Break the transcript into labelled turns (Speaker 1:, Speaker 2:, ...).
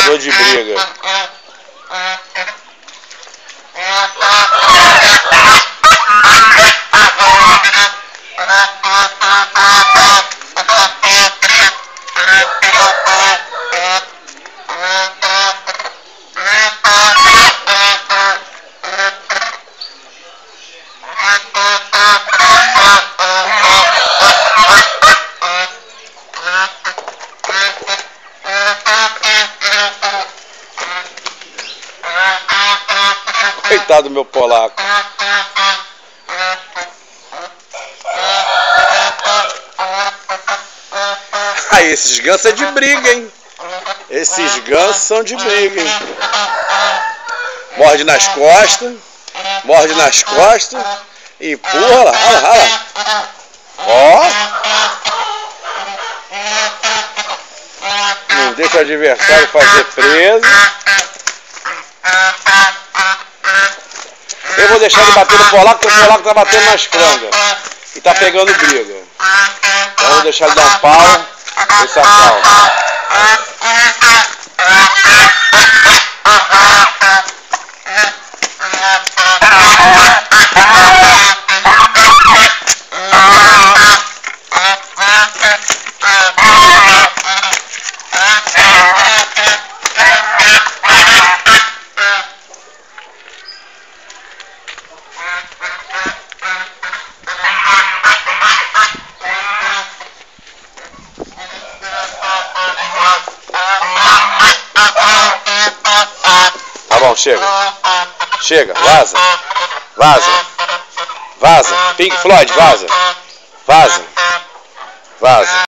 Speaker 1: caçador de briga. Coitado do meu polaco. Aí, esses gansos é de briga, hein? Esses gansos são de briga, hein? Morde nas costas. Morde nas costas. E empurra lá. Olha lá, olha lá. Ó. Não deixa o adversário fazer preso. Eu vou deixar ele bater no polaco, porque o polaco tá batendo nas frangas. E tá pegando briga. Então eu vou deixar ele dar um pau. Ele se acalma. Tá bom, chega. Chega, vaza. Vaza. Vaza. Pink Floyd, vaza. Vaza. Vaza.